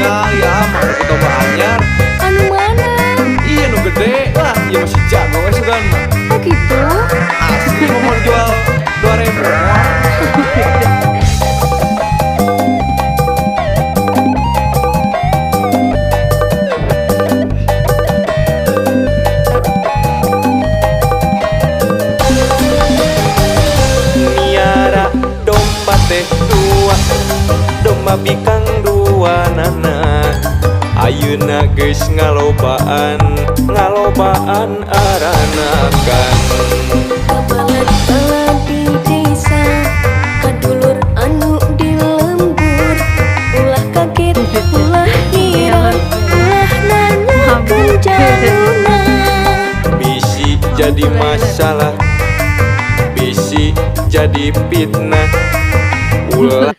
tinggal ya mau kita anyar. Anu mana? Iya nu gede. Wah, iya masih jago we sugan mah. Oh gitu? Asli mau jual 2.000. Miara domba teh dua, domba bikang dua nana. Ayeuna geus ngalobaan aranakan. Kabalad-balad di desa, kadulur anu di lembur, ulah kaget, ulah heran, ulah nanyakeun jaluna. Bisi jadi masalah, bisi jadi fitnah. Ulah